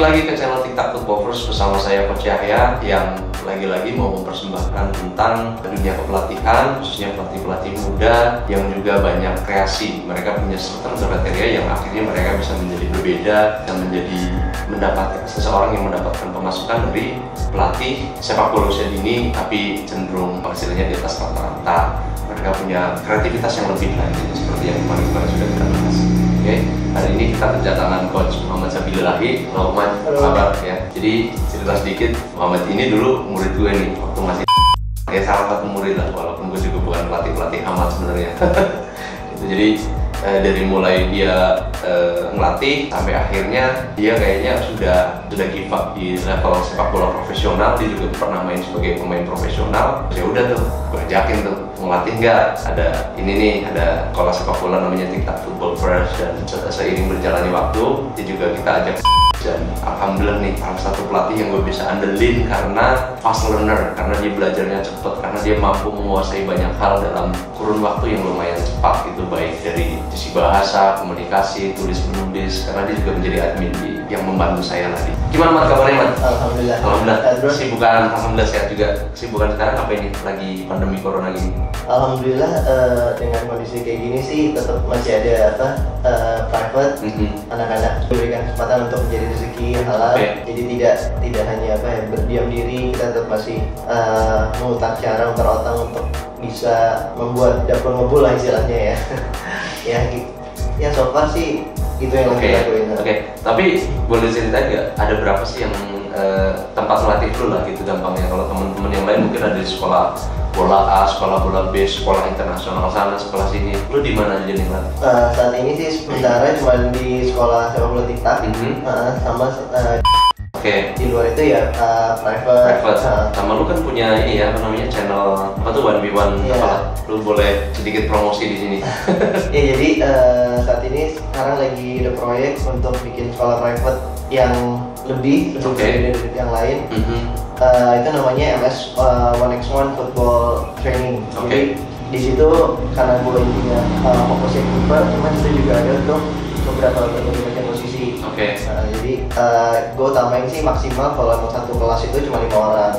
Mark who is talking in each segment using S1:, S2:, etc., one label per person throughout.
S1: lagi ke channel TikTok Footballers bersama saya Coach Yahya yang lagi-lagi mau mempersembahkan tentang dunia kepelatihan, khususnya pelatih-pelatih muda yang juga banyak kreasi. Mereka punya certain kriteria yang akhirnya mereka bisa menjadi berbeda dan menjadi mendapatkan seseorang yang mendapatkan pemasukan dari pelatih sepak bola usia dini, tapi cenderung hasilnya di atas rata-rata. Mereka punya kreativitas yang lebih lagi, seperti yang kemarin-kemarin sudah kita bahas. Oke, hari ini kita kedatangan Coach Muhammad Sabilillahi. Halo Muhammad, apa kabar ya? Jadi cerita sedikit, Muhammad ini dulu murid gue nih waktu masih kayak salah satu murid lah, walaupun gue juga bukan pelatih amat sebenarnya. Jadi dari mulai dia ngelatih sampai akhirnya dia kayaknya sudah give up di level sepak bola profesional. Dia juga pernah main sebagai pemain profesional. Ya udah tuh, gue ajakin tuh ngelatih nggak? Ada ini nih, ada sekolah sepak bola namanya TikTok Footballers, dan seiring berjalannya waktu dia juga kita ajak. Dan alhamdulillah nih, salah satu pelatih yang gue bisa andelin karena fast learner, karena dia belajarnya cepet, karena dia mampu menguasai banyak hal dalam kurun waktu yang lumayan cepat, gitu, baik dari sisi bahasa, komunikasi, tulis menulis, karena dia juga menjadi admin yang membantu saya tadi. Gimana Mat kabarnya Mat?
S2: Alhamdulillah.
S1: Alhamdulillah. Kesibukan, alhamdulillah sehat juga. Kesibukan sekarang apa ini? Lagi pandemi corona gini?
S2: Alhamdulillah dengan kondisi kayak gini sih tetap masih ada private, anak-anak diberikan kesempatan untuk menjadi rezeki yang halal. Jadi tidak hanya berdiam diri, kita tetap masih mengutak cara, mutar otak untuk bisa membuat dapur ngebul lah istilahnya ya. Ya so far sih itu yang lagi lakuin.
S1: Tapi boleh ceritain nggak, ada berapa sih yang tempat melatih lu lah gitu gampangnya? Kalau teman-teman yang lain mungkin ada di sekolah bola A, sekolah bola B, sekolah internasional sana, sekolah sini. Lu di mana aja nih latih?
S2: Saat ini sih sementara cuma di sekolah sepak bola TikTok, sama di luar itu ya private.
S1: Sama lu kan punya ini ya, apa namanya, channel apa tuh, 1v1 apa? Lu boleh sedikit promosi di sini.
S2: Ya jadi saat ini sekarang lagi ada proyek untuk bikin sekolah private yang lebih dari yang lain. Itu namanya MS 1x1 Football Training. Jadi di situ karena gue punya fokusnya keeper, cuman itu juga ada untuk beberapa macam posisi. Jadi gue utamain sih maksimal kalau mau satu kelas itu cuma 5 orang.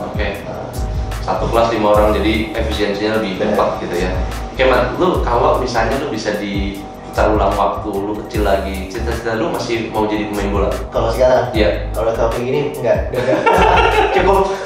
S1: Satu kelas 5 orang, jadi efisiensinya lebih cepat gitu ya. Oke Mat, lu kalau misalnya lu bisa diputar ulang waktu, lu kecil lagi, cita-cita lu masih mau jadi pemain bola?
S2: Kalau sekarang?
S1: Iya.
S2: Kalau tau kayak gini, enggak. Cukup.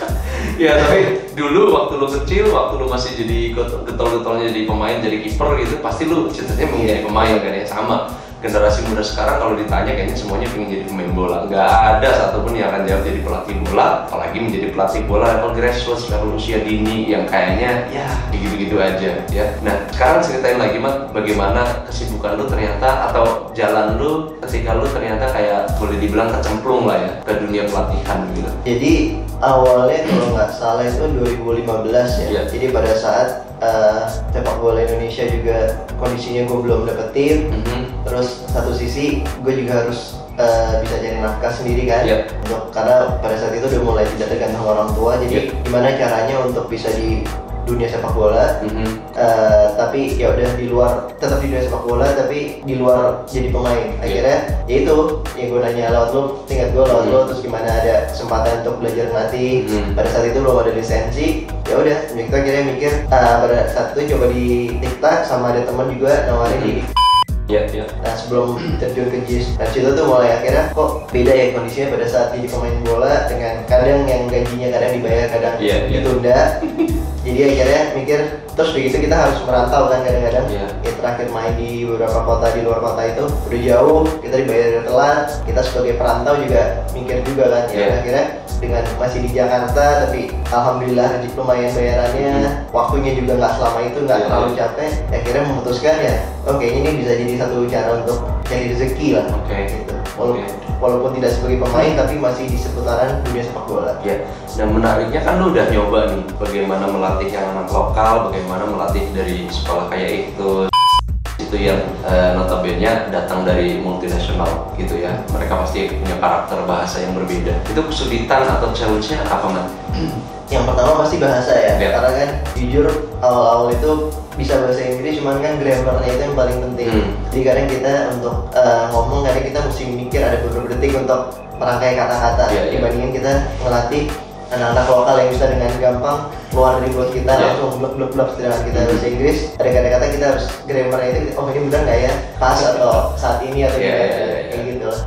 S1: Ya, tapi dulu waktu lu kecil, waktu lu masih jadi getol-getolnya jadi pemain, jadi kiper gitu, pasti lu cita-citanya mau jadi pemain kan ya? Sama. Generasi muda sekarang kalau ditanya kayaknya semuanya pengen jadi pemain bola. Nggak ada satupun yang akan jawab jadi pelatih bola, apalagi menjadi pelatih bola level grassroots, level usia dini yang kayaknya ya gitu-gitu aja ya. Nah, sekarang ceritain lagi Mat, bagaimana kesibukan lu ternyata, atau jalan lu ketika lu ternyata kayak boleh dibilang kecemplung lah ya ke dunia pelatihan gitu.
S2: Jadi awalnya kalau nggak salah itu 2015 ya. Jadi pada saat sepak bola Indonesia juga kondisinya gue belum dapetin. Terus satu sisi gue juga harus bisa cari nafkah sendiri kan, karena pada saat itu udah mulai tidak tergantung orang tua. Jadi gimana caranya untuk bisa di dunia sepak bola, tapi ya udah di luar, tetap di dunia sepak bola tapi di luar jadi pemain. Akhirnya ya itu yang gue nanya lewat lo, tingkat gue lewat lo, terus gimana ada kesempatan untuk belajar ngelatih. Pada saat itu belum ada lisensi, ya udah kita akhirnya mikir pada saat itu coba di TikTok, sama ada teman juga nawarin di Nah sebelum terjun ke JIS, dari situ tuh mulai akhirnya kok beda ya kondisinya pada saat jadi pemain bola, dengan kadang yang gajinya kadang dibayar, kadang ditunda. Jadi akhirnya mikir, terus begitu kita harus merantau kan kadang-kadang. Ya terakhir main di beberapa kota di luar kota itu udah jauh, kita dibayar telat, kita sebagai perantau juga mikir juga kan. Akhirnya dengan masih di Jakarta, tapi alhamdulillah lumayan bayarannya, waktunya juga nggak selama itu, nggak terlalu capek. Akhirnya memutuskan ya, oke ini bisa jadi satu cara untuk cari rezeki lah. Gitu. Walaupun tidak sebagai pemain, tapi masih di seputaran dunia sepak bola.
S1: Dan menariknya kan lu udah nyoba nih, bagaimana melatih yang anak lokal, bagaimana melatih dari sekolah kayak itu yang notabene datang dari multinasional gitu ya. Mereka pasti punya karakter bahasa yang berbeda. Itu kesulitan atau challenge-nya apa Mat?
S2: Yang pertama pasti bahasa ya, karena kan jujur awal-awal itu bisa bahasa Inggris, cuman kan grammarnya itu yang paling penting. Jadi kadang kita untuk ngomong kadang-kadang kita mesti mikir ada beberapa detik untuk merangkai kata-kata dibandingin kita melatih anak-anak lokal yang bisa dengan gampang keluar dari mulut kita langsung blok-blok. Sedangkan kita bahasa Inggris ada kata-kata kita harus grammarnya itu, oh ini benar nggak ya, pas atau saat ini atau kayak gitu lah.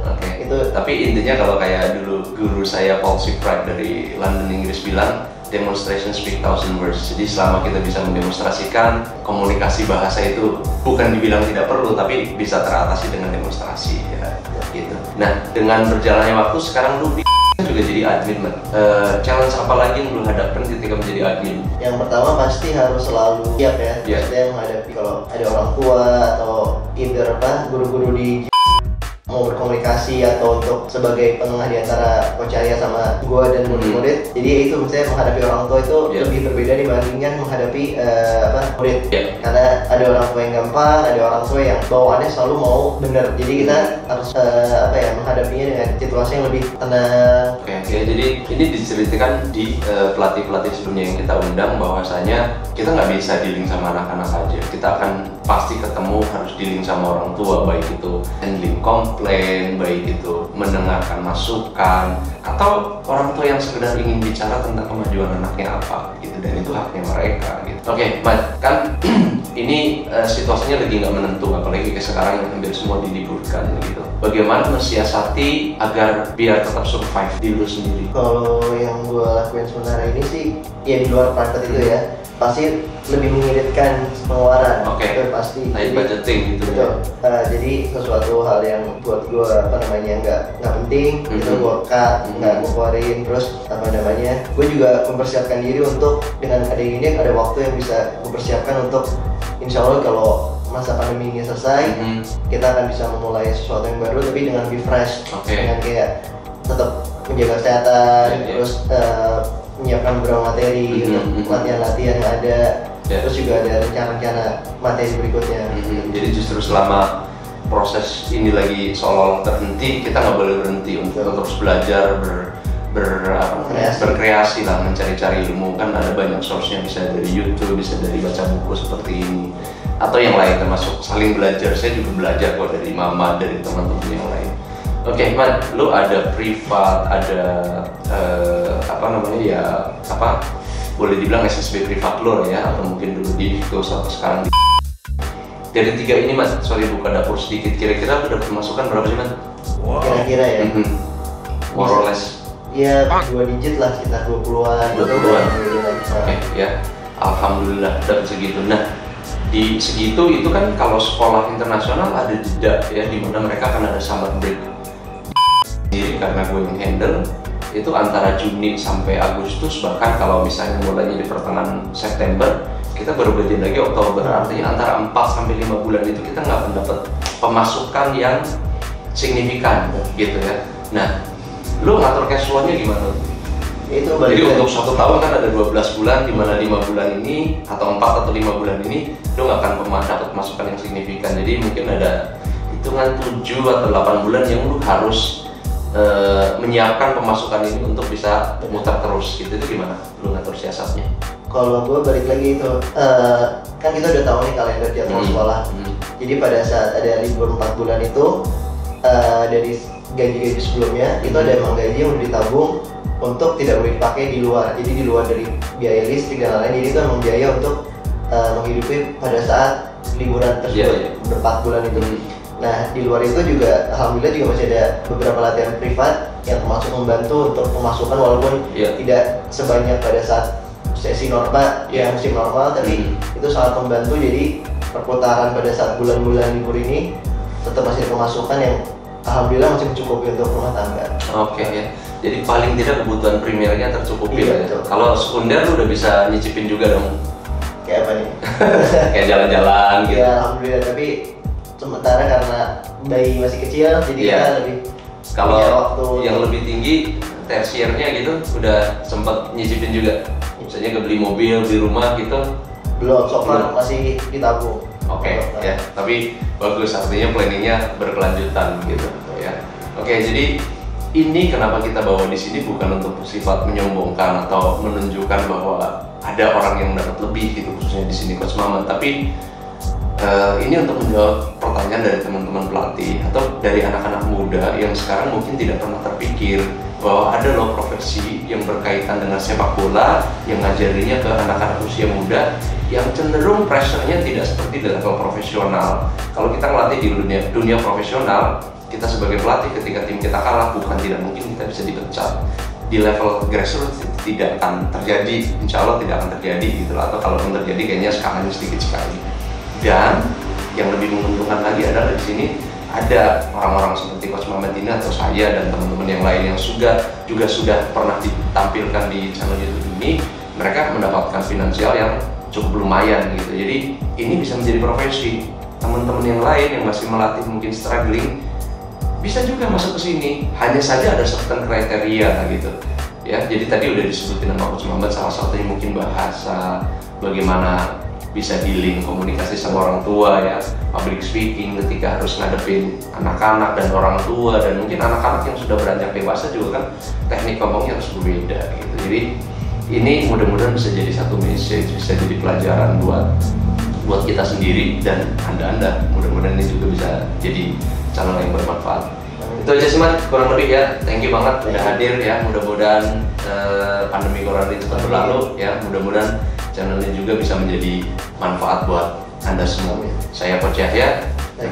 S2: Itu
S1: tapi intinya kalau kayak dulu guru saya Paul Sipride dari London Inggris bilang, demonstration speak thousand words. Jadi selama kita bisa mendemonstrasikan, komunikasi bahasa itu bukan dibilang tidak perlu, tapi bisa teratasi dengan demonstrasi ya, gitu. Nah, dengan berjalannya waktu sekarang lu juga jadi admin, man. Challenge apa lagi yang lu hadapkan ketika menjadi admin?
S2: Yang pertama pasti harus selalu siap ya. Maksudnya menghadapi kalau ada orang tua atau either guru-guru di mau berkomunikasi atau untuk sebagai penengah di antara Coach Arya sama gua dan murid-murid. Jadi itu misalnya menghadapi orang tua itu lebih berbeda dibandingkan menghadapi murid. Karena ada orang tua yang gampang, ada orang tua yang bawaannya selalu mau bener. Jadi kita harus menghadapinya dengan situasi yang lebih tenang.
S1: Jadi ini diceritakan di pelatih-pelatih sebelumnya yang kita undang, bahwasanya kita nggak bisa dealing sama anak-anak aja. Kita akan pasti ketemu harus dealing sama orang tua, baik itu handling komplain, baik itu mendengarkan masukan, atau orang tua yang sekedar ingin bicara tentang kemajuan anaknya apa gitu, dan itu haknya mereka gitu. Mat, kan ini situasinya lagi nggak menentu, apalagi kayak sekarang yang hampir semua diliburkan gitu. Bagaimana mensiasati agar biar tetap survive di lu sendiri?
S2: Kalau yang gue lakuin sebenarnya ini sih ya di luar private itu ya, pasti lebih mengiritkan pengeluaran. Itu pasti.
S1: Naik budgeting gitu.
S2: Betul. Jadi sesuatu hal yang buat gue nggak penting itu gue cut, nggak gue keluarin. Terus gue juga mempersiapkan diri untuk dengan ada ini ada waktu yang bisa gue persiapkan untuk insya Allah kalau masa pandemi ini selesai kita akan bisa memulai sesuatu yang baru tapi dengan lebih fresh, dengan kayak tetap menjaga kesehatan, terus menyiapkan beberapa materi untuk latihan-latihan yang ada, terus juga ada rencana-rencana materi berikutnya.
S1: Jadi justru selama proses ini lagi seolah terhenti, kita nggak boleh berhenti untuk terus belajar, berkreasi lah, mencari-cari ilmu. Kan ada banyak source-nya, bisa dari YouTube, bisa dari baca buku seperti ini, atau yang lain, termasuk saling belajar. Saya juga belajar kok dari mama, dari teman-teman yang lain. Man, lu ada privat, ada boleh dibilang SSB privat lo ya, atau mungkin dulu di Victus atau sekarang di. Dari tiga ini, Man, sorry buka dapur sedikit, kira-kira udah pemasukan berapa sih, Man?
S2: Kira-kira ya?
S1: More or less?
S2: Ya, 2 digit lah, sekitar 20-an.
S1: 20-an? Ya, alhamdulillah dapat segitu. Nah, di segitu itu kan kalau sekolah internasional ada jeda ya, dimana mereka akan ada summer break. Karena gue yang handle itu antara Juni sampai Agustus, bahkan kalau misalnya mulainya di pertengahan September kita baru gajian lagi Oktober, artinya antara 4 sampai 5 bulan itu kita nggak akan dapat pemasukan yang signifikan gitu ya. Nah, lu ngatur cash flow-nya gimana?
S2: Itu
S1: jadi untuk 1 tahun kan ada 12 bulan, di mana 5 bulan ini atau 4 atau 5 bulan ini lu nggak akan dapat pemasukan yang signifikan. Jadi mungkin ada hitungan 7 atau 8 bulan yang lu harus menyiapkan pemasukan ini untuk bisa muter terus gitu. Itu gimana lu ngatur siasatnya?
S2: Kalau gue balik lagi itu kan kita udah tahu nih kalender jadwal sekolah. Jadi pada saat ada libur 4 bulan itu dari gaji-gaji sebelumnya itu ada emang gaji yang udah ditabung untuk tidak boleh dipakai di luar. Jadi di luar dari biaya listrik dan lain-lain. Jadi itu emang biaya untuk menghidupi pada saat liburan tersebut ber4 bulan itu. Nah, di luar itu juga alhamdulillah juga masih ada beberapa latihan privat yang termasuk membantu untuk pemasukan, walaupun tidak sebanyak pada saat sesi normal musim normal, tapi itu sangat membantu. Jadi perputaran pada saat bulan-bulan libur ini tetap masih ada pemasukan yang alhamdulillah masih mencukupi untuk rumah tangga.
S1: Jadi paling tidak kebutuhan primernya tercukupi ya. Kalau sekunder lu udah bisa nyicipin juga dong.
S2: Kayak apa nih?
S1: Kayak jalan-jalan gitu.
S2: Ya alhamdulillah, tapi sementara karena bayi masih kecil jadi kita lebih
S1: kalau waktu yang lebih tinggi tersiernya gitu udah sempat nyicipin juga, misalnya beli mobil di rumah gitu.
S2: Belum, so far masih ditabung.
S1: Ya, tapi bagus, artinya planningnya berkelanjutan gitu ya. Jadi ini kenapa kita bawa di sini bukan untuk bersifat menyombongkan atau menunjukkan bahwa ada orang yang dapat lebih gitu, khususnya di sini Coach Maman, tapi ini untuk menjawab pertanyaan dari teman-teman pelatih atau dari anak-anak muda yang sekarang mungkin tidak pernah terpikir bahwa ada loh profesi yang berkaitan dengan sepak bola yang ngajarinya ke anak-anak usia muda yang cenderung pressure-nya tidak seperti di level profesional. Kalau kita ngelatih di dunia profesional, kita sebagai pelatih ketika tim kita kalah, bukan tidak mungkin kita bisa dipecat. Di level grassroots tidak akan terjadi, insya Allah tidak akan terjadi gitu loh. Atau kalaupun terjadi kayaknya skalanya sedikit sekali. Dan yang lebih menguntungkan lagi adalah di sini ada orang-orang seperti Coach Muhammad ini atau saya dan teman-teman yang lain yang juga sudah pernah ditampilkan di channel YouTube ini, mereka mendapatkan finansial yang cukup lumayan gitu. Jadi ini bisa menjadi profesi. Teman-teman yang lain yang masih melatih mungkin struggling bisa juga masuk ke sini. Hanya saja ada certain kriteria gitu. Ya, jadi tadi udah disebutin sama Coach Muhammad, salah satunya mungkin bahasa, bagaimana bisa dealing komunikasi sama orang tua ya, public speaking ketika harus ngadepin anak-anak dan orang tua, dan mungkin anak-anak yang sudah beranjak dewasa juga kan teknik ngomongnya harus berbeda gitu. Jadi ini mudah-mudahan bisa jadi satu message, bisa jadi pelajaran buat kita sendiri dan anda-anda. Mudah-mudahan ini juga bisa jadi channel yang bermanfaat. Itu aja sih Mas, kurang lebih ya. Thank you banget udah hadir ya. Mudah-mudahan pandemi corona ini cepat berlalu ya. Mudah-mudahan channel ini juga bisa menjadi manfaat buat anda semua. Saya Coach Yahya,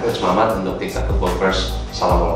S1: Coach Muhammad untuk TikTok Football First. Salam olahraga.